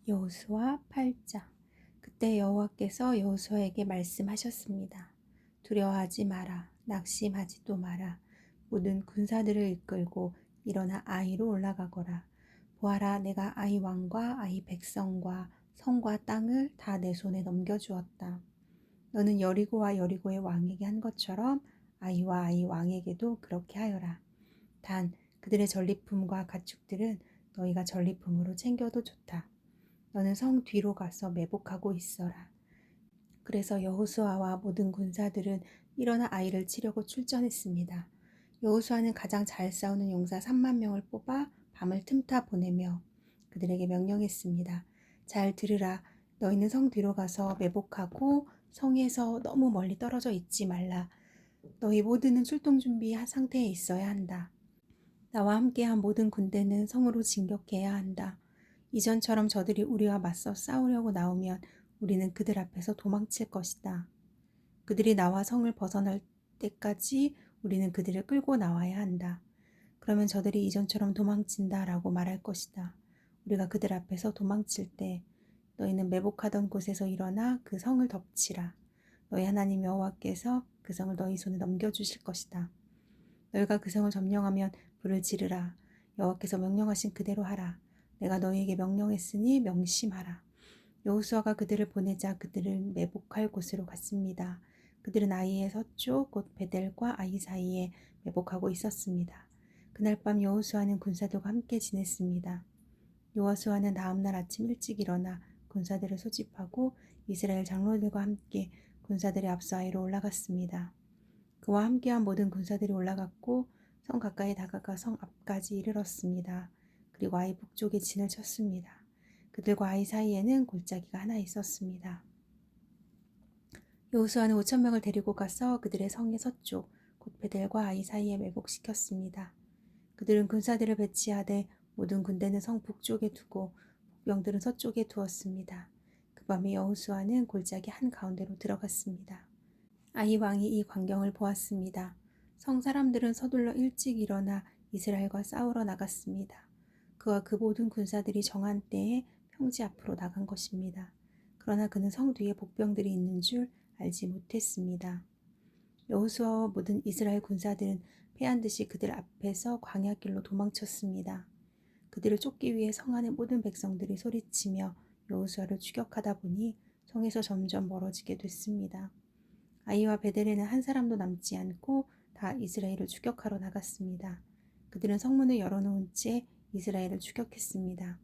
여호수아 8장. 그때 여호와께서 여호수아에게 말씀하셨습니다. 두려워하지 마라. 낙심하지도 마라. 모든 군사들을 이끌고 일어나 아이로 올라가거라. 보아라, 내가 아이 왕과 아이 백성과 성과 땅을 다 내 손에 넘겨주었다. 너는 여리고와 여리고의 왕에게 한 것처럼 아이와 아이 왕에게도 그렇게 하여라. 단 그들의 전리품과 가축들은 너희가 전리품으로 챙겨도 좋다. 너는 성 뒤로 가서 매복하고 있어라. 그래서 여호수아와 모든 군사들은 일어나 아이를 치려고 출전했습니다. 여호수아는 가장 잘 싸우는 용사 3만 명을 뽑아 밤을 틈타 보내며 그들에게 명령했습니다. 잘 들으라. 너희는 성 뒤로 가서 매복하고 성에서 너무 멀리 떨어져 있지 말라. 너희 모두는 출동 준비 상태에 있어야 한다. 나와 함께한 모든 군대는 성으로 진격해야 한다. 이전처럼 저들이 우리와 맞서 싸우려고 나오면 우리는 그들 앞에서 도망칠 것이다. 그들이 나와 성을 벗어날 때까지 우리는 그들을 끌고 나와야 한다. 그러면 저들이 이전처럼 도망친다라고 말할 것이다. 우리가 그들 앞에서 도망칠 때 너희는 매복하던 곳에서 일어나 그 성을 덮치라. 너희 하나님 여호와께서 그 성을 너희 손에 넘겨주실 것이다. 너희가 그 성을 점령하면 불을 지르라. 여호와께서 명령하신 그대로 하라. 내가 너희에게 명령했으니 명심하라. 여호수아가 그들을 보내자 그들을 매복할 곳으로 갔습니다. 그들은 아이의 서쪽 곧 베델과 아이 사이에 매복하고 있었습니다. 그날 밤 여호수아는 군사들과 함께 지냈습니다. 여호수아는 다음 날 아침 일찍 일어나 군사들을 소집하고 이스라엘 장로들과 함께 군사들의 앞서 아이로 올라갔습니다. 그와 함께한 모든 군사들이 올라갔고 성 가까이 다가가 성 앞까지 이르렀습니다. 그리고 아이 북쪽에 진을 쳤습니다. 그들과 아이 사이에는 골짜기가 하나 있었습니다. 여호수아는 5천 명을 데리고 가서 그들의 성의 서쪽 곧 베델과 아이 사이에 매복시켰습니다. 그들은 군사들을 배치하되 모든 군대는 성 북쪽에 두고 복병들은 서쪽에 두었습니다. 그 밤에 여호수아는 골짜기 한가운데로 들어갔습니다. 아이 왕이 이 광경을 보았습니다. 성 사람들은 서둘러 일찍 일어나 이스라엘과 싸우러 나갔습니다. 그와 그 모든 군사들이 정한 때에 평지 앞으로 나간 것입니다. 그러나 그는 성 뒤에 복병들이 있는 줄 알지 못했습니다. 여호수아와 모든 이스라엘 군사들은 패한 듯이 그들 앞에서 광야길로 도망쳤습니다. 그들을 쫓기 위해 성 안의 모든 백성들이 소리치며 여호수아를 추격하다 보니 성에서 점점 멀어지게 됐습니다. 아이와 베델에는 한 사람도 남지 않고 다 이스라엘을 추격하러 나갔습니다. 그들은 성문을 열어놓은 채 이스라엘을 추격했습니다.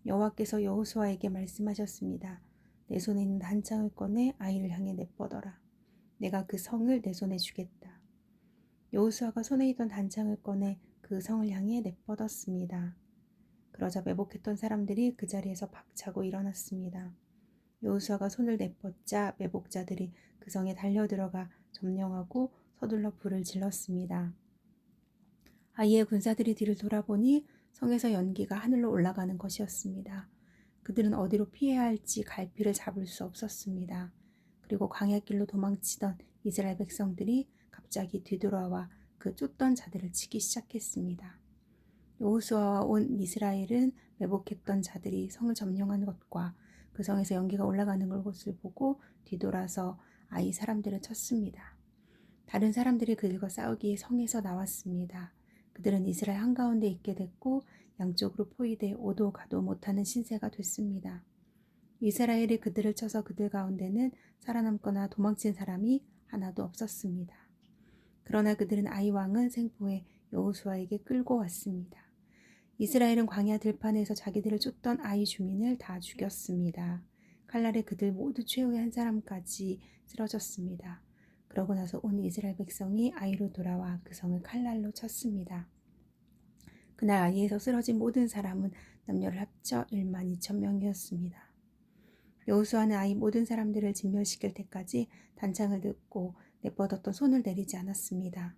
여호와께서 여호수아에게 말씀하셨습니다. 내 손에 있는 단창을 꺼내 아이를 향해 내뻗어라. 내가 그 성을 내 손에 주겠다. 여호수아가 손에 있던 단창을 꺼내 그 성을 향해 내뻗었습니다. 그러자 매복했던 사람들이 그 자리에서 박차고 일어났습니다. 여호수아가 손을 내뻗자 매복자들이 그 성에 달려들어가 점령하고 서둘러 불을 질렀습니다. 아이의 군사들이 뒤를 돌아보니 성에서 연기가 하늘로 올라가는 것이었습니다. 그들은 어디로 피해야 할지 갈피를 잡을 수 없었습니다. 그리고 광야길로 도망치던 이스라엘 백성들이 갑자기 뒤돌아와 그 쫓던 자들을 치기 시작했습니다. 여호수아와 온 이스라엘은 매복했던 자들이 성을 점령한 것과 그 성에서 연기가 올라가는 것을 보고 뒤돌아서 아이 사람들을 쳤습니다. 다른 사람들이 그들과 싸우기에 성에서 나왔습니다. 그들은 이스라엘 한가운데 있게 됐고 양쪽으로 포위돼 오도 가도 못하는 신세가 됐습니다. 이스라엘이 그들을 쳐서 그들 가운데는 살아남거나 도망친 사람이 하나도 없었습니다. 그러나 그들은 아이 왕은 생포해 여호수아에게 끌고 왔습니다. 이스라엘은 광야 들판에서 자기들을 쫓던 아이 주민을 다 죽였습니다. 칼날에 그들 모두 최후의 한 사람까지 쓰러졌습니다. 그러고 나서 온 이스라엘 백성이 아이로 돌아와 그 성을 칼날로 쳤습니다. 그날 아이에서 쓰러진 모든 사람은 남녀를 합쳐 1만 2천 명이었습니다. 여호수아는 아이 모든 사람들을 진멸시킬 때까지 단창을 듣고 내뻗었던 손을 내리지 않았습니다.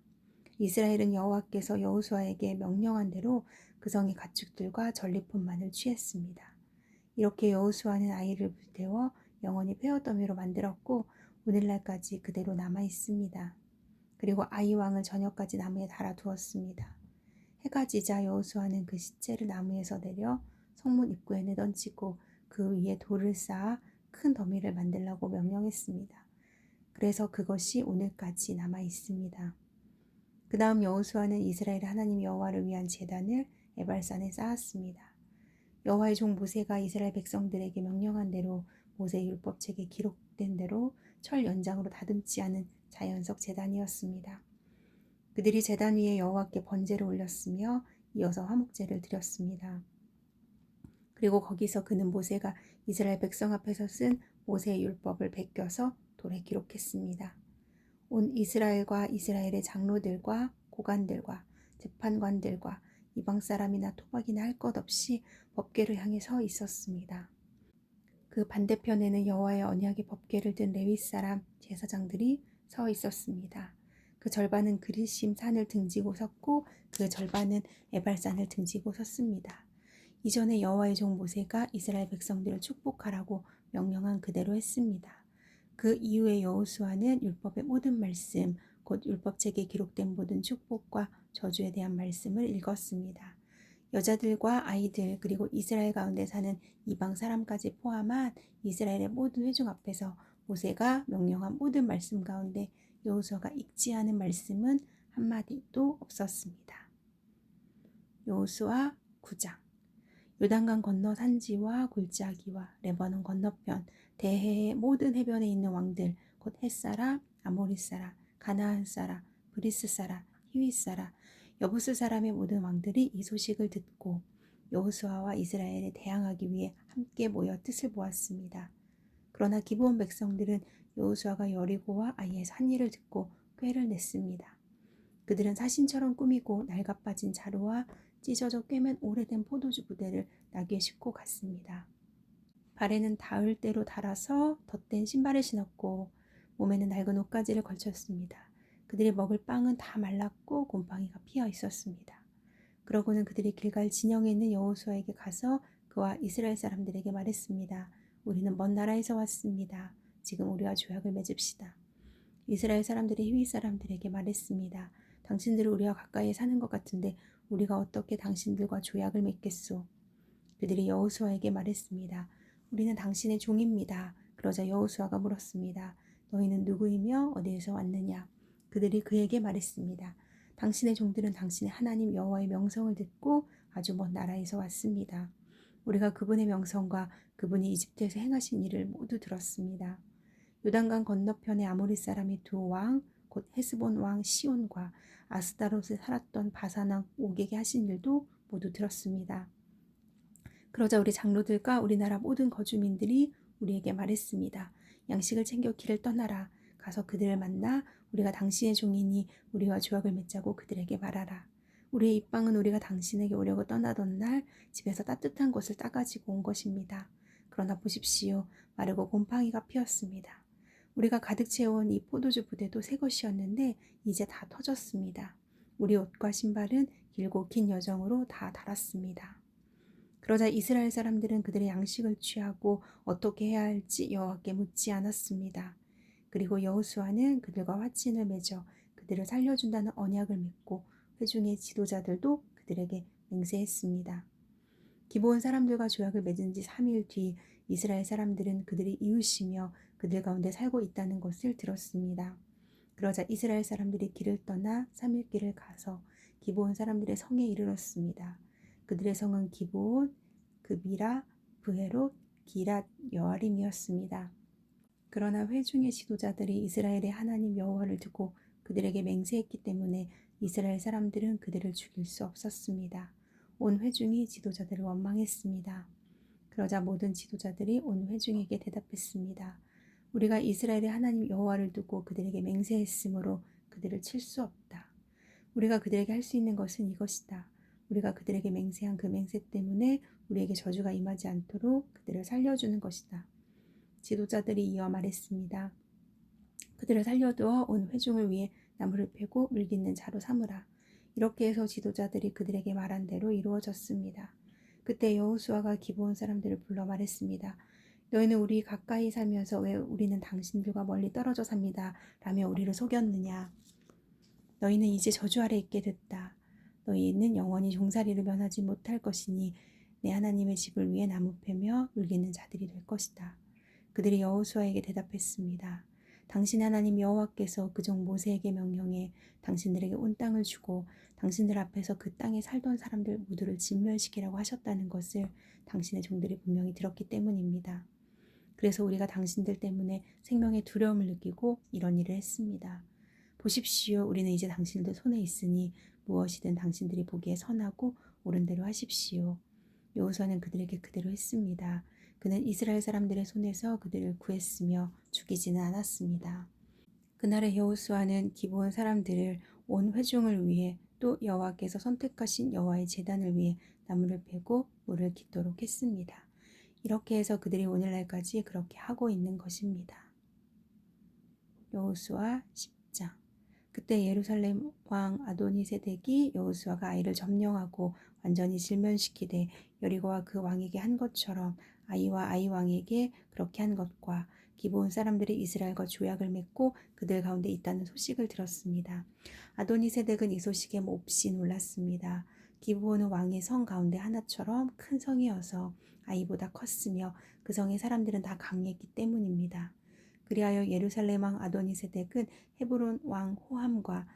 이스라엘은 여호와께서 여호수아에게 명령한 대로 그 성의 가축들과 전리품만을 취했습니다. 이렇게 여호수아는 아이를 불태워 영원히 폐허더미로 만들었고 오늘날까지 그대로 남아 있습니다. 그리고 아이 왕을 저녁까지 나무에 달아두었습니다. 해가 지자 여호수아는 그 시체를 나무에서 내려 성문 입구에 내던지고 그 위에 돌을 쌓아 큰 더미를 만들라고 명령했습니다. 그래서 그것이 오늘까지 남아 있습니다. 그 다음 여호수아는 이스라엘 하나님 여호와를 위한 제단을 에발산에 쌓았습니다. 여호와의 종 모세가 이스라엘 백성들에게 명령한 대로 모세 율법책에 기록된 대로 철 연장으로 다듬지 않은 자연석 제단이었습니다. 그들이 제단 위에 여호와께 번제를 올렸으며 이어서 화목제를 드렸습니다. 그리고 거기서 그는 모세가 이스라엘 백성 앞에서 쓴 모세의 율법을 베껴서 돌에 기록했습니다. 온 이스라엘과 이스라엘의 장로들과 고관들과 재판관들과 이방 사람이나 토박이나 할 것 없이 법궤를 향해 서 있었습니다. 그 반대편에는 여호와의 언약의 법궤를 든 레위 사람 제사장들이 서 있었습니다. 그 절반은 그리심 산을 등지고 섰고 그 절반은 에발산을 등지고 섰습니다. 이전에 여호와의 종 모세가 이스라엘 백성들을 축복하라고 명령한 그대로 했습니다. 그 이후에 여호수아는 율법의 모든 말씀, 곧 율법책에 기록된 모든 축복과 저주에 대한 말씀을 읽었습니다. 여자들과 아이들 그리고 이스라엘 가운데 사는 이방 사람까지 포함한 이스라엘의 모든 회중 앞에서 모세가 명령한 모든 말씀 가운데 여호수아가 읽지 않은 말씀은 한마디도 없었습니다. 여호수아 9장. 요단강 건너 산지와 골짜기와 레바논 건너편 대해의 모든 해변에 있는 왕들 곧 헷사람, 아모리 사람, 가나안 사람, 브리스 사람, 히윗 사람, 여부스 사람의 모든 왕들이 이 소식을 듣고 여호수아와 이스라엘에 대항하기 위해 함께 모여 뜻을 모았습니다. 그러나 기브온 백성들은 여호수아가 여리고와 아이에서 한 일을 듣고 꾀를 냈습니다. 그들은 사신처럼 꾸미고 낡아빠진 자루와 찢어져 꿰맨 오래된 포도주 부대를 나귀에 싣고 갔습니다. 발에는 닿을 대로 달아서 덧댄 신발을 신었고 몸에는 낡은 옷가지를 걸쳤습니다. 그들이 먹을 빵은 다 말랐고 곰팡이가 피어 있었습니다. 그러고는 그들이 길갈 진영에 있는 여호수아에게 가서 그와 이스라엘 사람들에게 말했습니다. 우리는 먼 나라에서 왔습니다. 지금 우리와 조약을 맺읍시다. 이스라엘 사람들이 히윗 사람들에게 말했습니다. 당신들은 우리와 가까이에 사는 것 같은데 우리가 어떻게 당신들과 조약을 맺겠소? 그들이 여호수아에게 말했습니다. 우리는 당신의 종입니다. 그러자 여호수아가 물었습니다. 너희는 누구이며 어디에서 왔느냐? 그들이 그에게 말했습니다. 당신의 종들은 당신의 하나님 여호와의 명성을 듣고 아주 먼 나라에서 왔습니다. 우리가 그분의 명성과 그분이 이집트에서 행하신 일을 모두 들었습니다. 요단강 건너편의 아모리 사람의 두 왕, 곧 헤스본 왕 시온과 아스다롯에 살았던 바산 왕 옥에게 하신 일도 모두 들었습니다. 그러자 우리 장로들과 우리나라 모든 거주민들이 우리에게 말했습니다. 양식을 챙겨 길을 떠나라. 가서 그들을 만나 우리가 당신의 종이니 우리와 조약을 맺자고 그들에게 말하라. 우리의 입방은 우리가 당신에게 오려고 떠나던 날 집에서 따뜻한 것을 따가지고 온 것입니다. 그러나 보십시오. 마르고 곰팡이가 피었습니다. 우리가 가득 채워온 이 포도주 부대도 새 것이었는데 이제 다 터졌습니다. 우리 옷과 신발은 길고 긴 여정으로 다 닳았습니다. 그러자 이스라엘 사람들은 그들의 양식을 취하고 어떻게 해야 할지 여호와께 묻지 않았습니다. 그리고 여호수아는 그들과 화친을 맺어 그들을 살려준다는 언약을 맺고 회중의 지도자들도 그들에게 맹세했습니다. 기브온 사람들과 조약을 맺은 지 3일 뒤 이스라엘 사람들은 그들이 이웃이며 그들 가운데 살고 있다는 것을 들었습니다. 그러자 이스라엘 사람들이 길을 떠나 3일 길을 가서 기브온 사람들의 성에 이르렀습니다. 그들의 성은 기브온, 그비라, 브헤롯, 기랏, 여아림이었습니다. 그러나 회중의 지도자들이 이스라엘의 하나님 여호와를 두고 그들에게 맹세했기 때문에 이스라엘 사람들은 그들을 죽일 수 없었습니다. 온 회중이 지도자들을 원망했습니다. 그러자 모든 지도자들이 온 회중에게 대답했습니다. 우리가 이스라엘의 하나님 여호와를 두고 그들에게 맹세했으므로 그들을 칠 수 없다. 우리가 그들에게 할 수 있는 것은 이것이다. 우리가 그들에게 맹세한 그 맹세 때문에 우리에게 저주가 임하지 않도록 그들을 살려주는 것이다. 지도자들이 이어 말했습니다. 그들을 살려두어 온 회중을 위해 나무를 패고 물깃는 자로 삼으라. 이렇게 해서 지도자들이 그들에게 말한 대로 이루어졌습니다. 그때 여호수아가 기브온 사람들을 불러 말했습니다. 너희는 우리 가까이 살면서 왜 우리는 당신들과 멀리 떨어져 삽니다. 라며 우리를 속였느냐. 너희는 이제 저주 아래 있게 됐다. 너희는 영원히 종살이를 면하지 못할 것이니 내 하나님의 집을 위해 나무 패며 울리는 자들이 될 것이다. 그들이 여호수아에게 대답했습니다. 당신 하나님 여호와께서 그종 모세에게 명령해 당신들에게 온 땅을 주고 당신들 앞에서 그 땅에 살던 사람들 모두를 진멸시키라고 하셨다는 것을 당신의 종들이 분명히 들었기 때문입니다. 그래서 우리가 당신들 때문에 생명의 두려움을 느끼고 이런 일을 했습니다. 보십시오. 우리는 이제 당신들 손에 있으니 무엇이든 당신들이 보기에 선하고 옳은 대로 하십시오. 여호수아는 그들에게 그대로 했습니다. 그는 이스라엘 사람들의 손에서 그들을 구했으며 죽이지는 않았습니다. 그날의 여호수아는 기브온 사람들을 온 회중을 위해 또 여호와께서 선택하신 여호와의 제단을 위해 나무를 패고 물을 깃도록 했습니다. 이렇게 해서 그들이 오늘날까지 그렇게 하고 있는 것입니다. 여호수아 10장. 그때 예루살렘 왕 아도니세덱이 여호수아가 아이를 점령하고 완전히 질면시키되 여리고와 그 왕에게 한 것처럼 아이와 아이 왕에게 그렇게 한 것과 기브온 사람들이 이스라엘과 조약을 맺고 그들 가운데 있다는 소식을 들었습니다. 아도니세덱은 이 소식에 몹시 놀랐습니다. 기브온은 왕의 성 가운데 하나처럼 큰 성이어서 아이보다 컸으며 그 성의 사람들은 다 강했기 때문입니다. 그리하여 예루살렘 왕 아도니세덱은 헤브론 왕 호함과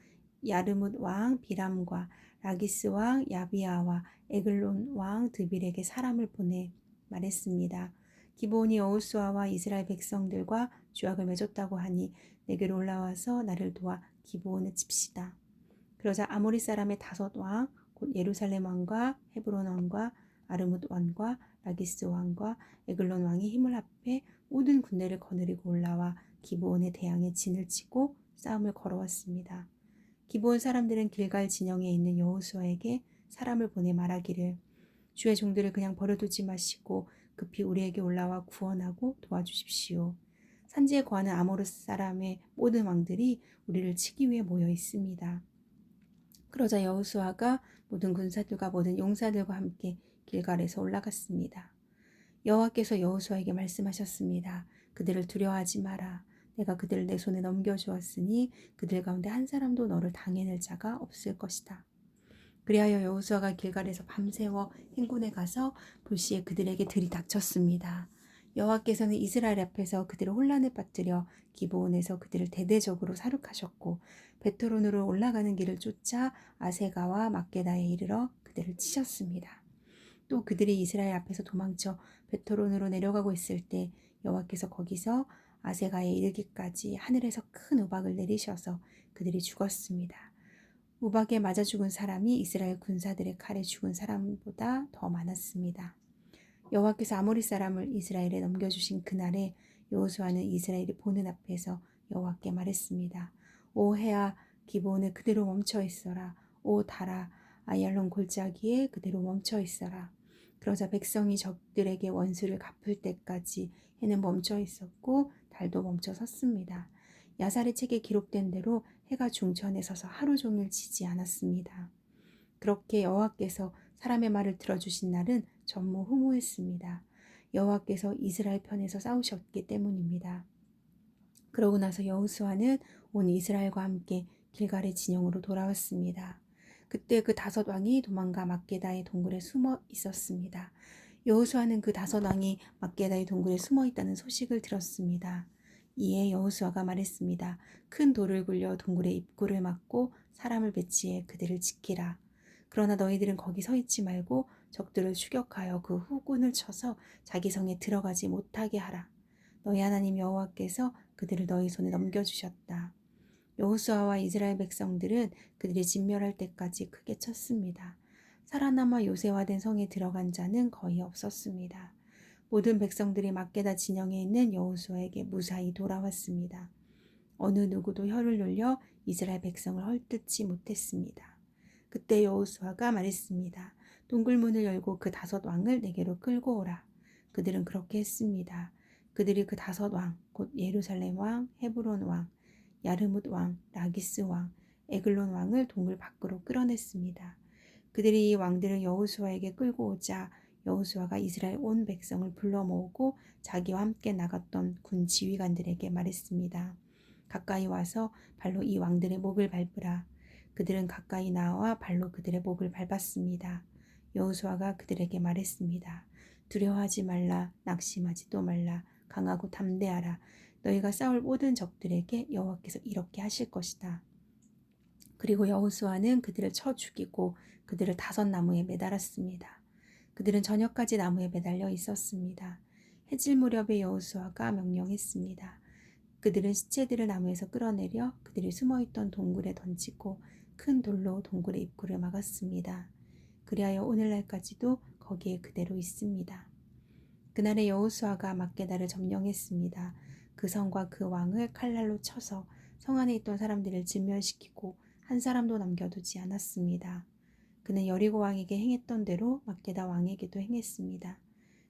야르뭇 왕 비람과 라기스 왕 야비아와 에글론 왕 드빌에게 사람을 보내 말했습니다. 기브온이 여호수아와 이스라엘 백성들과 조약을 맺었다고 하니 내게로 올라와서 나를 도와 기브온을 칩시다. 그러자 아모리 사람의 5왕 곧 예루살렘 왕과 헤브론 왕과 아르뭇 왕과 라기스 왕과 에글론 왕이 힘을 합해 모든 군대를 거느리고 올라와 기브온의 대항에 진을 치고 싸움을 걸어왔습니다. 기브온 사람들은 길갈 진영에 있는 여호수아에게 사람을 보내 말하기를 주의 종들을 그냥 버려두지 마시고 급히 우리에게 올라와 구원하고 도와주십시오. 산지에 거하는 아모르 사람의 모든 왕들이 우리를 치기 위해 모여 있습니다. 그러자 여호수아가 모든 군사들과 모든 용사들과 함께 길갈에서 올라갔습니다. 여호와께서 여호수아에게 말씀하셨습니다. 그들을 두려워하지 마라. 내가 그들을 내 손에 넘겨주었으니 그들 가운데 한 사람도 너를 당해낼 자가 없을 것이다. 그리하여 여호수아가 길갈에서 밤새워 행군에 가서 불시에 그들에게 들이닥쳤습니다. 여호와께서는 이스라엘 앞에서 그들을 혼란에 빠뜨려 기브온에서 그들을 대대적으로 사륙하셨고 베토론으로 올라가는 길을 쫓아 아세가와 막게다에 이르러 그들을 치셨습니다. 또 그들이 이스라엘 앞에서 도망쳐 베토론으로 내려가고 있을 때 여호와께서 거기서 아세가에 이르기까지 하늘에서 큰 우박을 내리셔서 그들이 죽었습니다. 우박에 맞아 죽은 사람이 이스라엘 군사들의 칼에 죽은 사람보다 더 많았습니다. 여호와께서 아모리 사람을 이스라엘에 넘겨주신 그날에 여호수아는 이스라엘이 보는 앞에서 여호와께 말했습니다. 오 해아 기브온에 그대로 멈춰 있어라. 오 달아 아얄론 골짜기에 그대로 멈춰 있어라. 그러자 백성이 적들에게 원수를 갚을 때까지 해는 멈춰 있었고 달도 멈춰 섰습니다. 야살의 책에 기록된 대로 해가 중천에 서서 하루 종일 지지 않았습니다. 그렇게 여호와께서 사람의 말을 들어주신 날은 전무후무했습니다. 여호와께서 이스라엘 편에서 싸우셨기 때문입니다. 그러고 나서 여호수아는 온 이스라엘과 함께 길갈의 진영으로 돌아왔습니다. 그때 그 5왕이 도망가 막게다의 동굴에 숨어 있었습니다. 여호수아는 그 5왕이 막게다의 동굴에 숨어 있다는 소식을 들었습니다. 이에 여호수아가 말했습니다. 큰 돌을 굴려 동굴의 입구를 막고 사람을 배치해 그들을 지키라. 그러나 너희들은 거기 서 있지 말고 적들을 추격하여 그 후군을 쳐서 자기 성에 들어가지 못하게 하라. 너희 하나님 여호와께서 그들을 너희 손에 넘겨주셨다. 여호수아와 이스라엘 백성들은 그들이 진멸할 때까지 크게 쳤습니다. 살아남아 요새화된 성에 들어간 자는 거의 없었습니다. 모든 백성들이 막게다 진영에 있는 여호수아에게 무사히 돌아왔습니다. 어느 누구도 혀를 눌려 이스라엘 백성을 헐뜯지 못했습니다. 그때 여호수아가 말했습니다. 동굴문을 열고 그 5왕을 내게로 끌고 오라. 그들은 그렇게 했습니다. 그들이 그 5왕, 곧 예루살렘 왕, 헤브론 왕, 야르뭇 왕, 라기스 왕, 에글론 왕을 동굴 밖으로 끌어냈습니다. 그들이 이 왕들을 여호수아에게 끌고 오자 여호수아가 이스라엘 온 백성을 불러 모으고 자기와 함께 나갔던 군 지휘관들에게 말했습니다. 가까이 와서 발로 이 왕들의 목을 밟으라. 그들은 가까이 나와 발로 그들의 목을 밟았습니다. 여호수아가 그들에게 말했습니다. 두려워하지 말라, 낙심하지도 말라, 강하고 담대하라. 너희가 싸울 모든 적들에게 여호와께서 이렇게 하실 것이다. 그리고 여호수아는 그들을 쳐 죽이고 그들을 5나무에 매달았습니다. 그들은 저녁까지 나무에 매달려 있었습니다. 해질 무렵에 여호수아가 명령했습니다. 그들은 시체들을 나무에서 끌어내려 그들이 숨어있던 동굴에 던지고 큰 돌로 동굴의 입구를 막았습니다. 그리하여 오늘날까지도 거기에 그대로 있습니다. 그날에 여호수아가 막게다를 점령했습니다. 그 성과 그 왕을 칼날로 쳐서 성 안에 있던 사람들을 진멸시키고 한 사람도 남겨두지 않았습니다. 그는 여리고 왕에게 행했던 대로 막게다 왕에게도 행했습니다.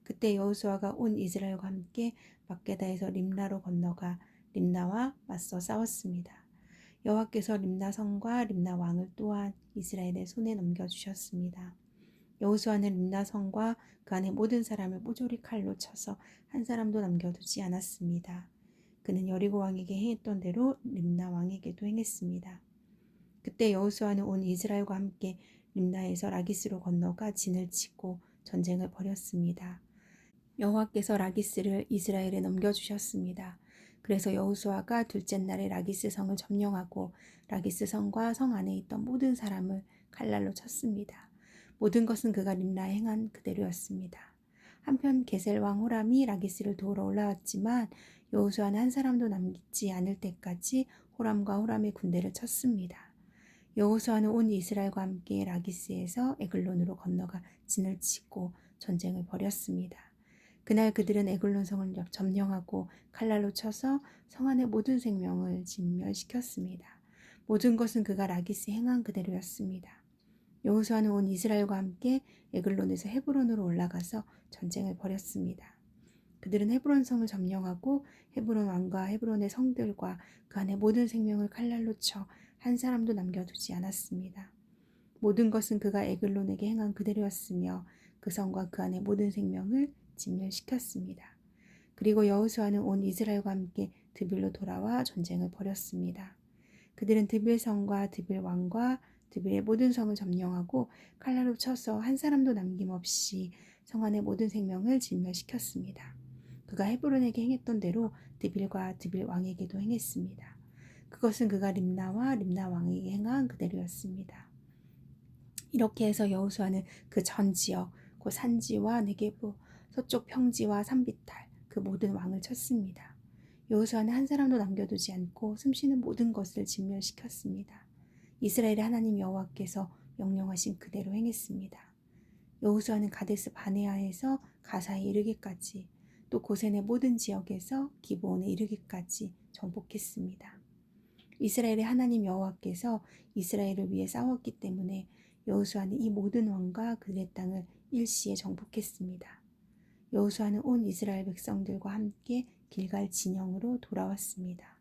그때 여호수아가 온 이스라엘과 함께 막게다에서 림나로 건너가 림나와 맞서 싸웠습니다. 여호와께서 림나 성과 림나 왕을 또한 이스라엘의 손에 넘겨주셨습니다. 여호수아는 림나 성과 그 안에 모든 사람을 모조리 칼로 쳐서 한 사람도 남겨두지 않았습니다. 그는 여리고 왕에게 행했던 대로 림나 왕에게도 행했습니다. 그때 여호수아는 온 이스라엘과 함께 림나에서 라기스로 건너가 진을 치고 전쟁을 벌였습니다. 여호와께서 라기스를 이스라엘에 넘겨주셨습니다. 그래서 여호수아가 둘째 날에 라기스 성을 점령하고 라기스 성과 성 안에 있던 모든 사람을 칼날로 쳤습니다. 모든 것은 그가 림나에 행한 그대로였습니다. 한편 게셀 왕 호람이 라기스를 도우러 올라왔지만 여호수아는 한 사람도 남지 않을 때까지 호람과 호람의 군대를 쳤습니다. 여호수아는 온 이스라엘과 함께 라기스에서 에글론으로 건너가 진을 치고 전쟁을 벌였습니다. 그날 그들은 에글론 성을 점령하고 칼날로 쳐서 성 안의 모든 생명을 진멸시켰습니다. 모든 것은 그가 라기스에 행한 그대로였습니다. 여호수아는 온 이스라엘과 함께 에글론에서 헤브론으로 올라가서 전쟁을 벌였습니다. 그들은 헤브론 성을 점령하고 헤브론 왕과 헤브론의 성들과 그 안의 모든 생명을 칼날로 쳐 한 사람도 남겨두지 않았습니다. 모든 것은 그가 에글론에게 행한 그대로였으며 그 성과 그 안의 모든 생명을 진멸시켰습니다. 그리고 여호수아는 온 이스라엘과 함께 드빌로 돌아와 전쟁을 벌였습니다. 그들은 드빌 성과 드빌 왕과 드빌의 모든 성을 점령하고 칼날로 쳐서 한 사람도 남김없이 성 안의 모든 생명을 진멸시켰습니다. 그가 헤브론에게 행했던 대로 드빌과 드빌 왕에게도 행했습니다. 그것은 그가 림나와 림나 왕에게 행한 그대로였습니다. 이렇게 해서 여호수아는 그 전 지역, 곧 산지와 네게부, 서쪽 평지와 산비탈, 그 모든 왕을 쳤습니다. 여호수아는 한 사람도 남겨두지 않고 숨쉬는 모든 것을 진멸시켰습니다. 이스라엘의 하나님 여호와께서 명령하신 그대로 행했습니다. 여호수아는 가데스 바네아에서 가사에 이르기까지 또 고센의 모든 지역에서 기브온에 이르기까지 정복했습니다. 이스라엘의 하나님 여호와께서 이스라엘을 위해 싸웠기 때문에 여호수아는 이 모든 왕과 그들의 땅을 일시에 정복했습니다. 여호수아는 온 이스라엘 백성들과 함께 길갈 진영으로 돌아왔습니다.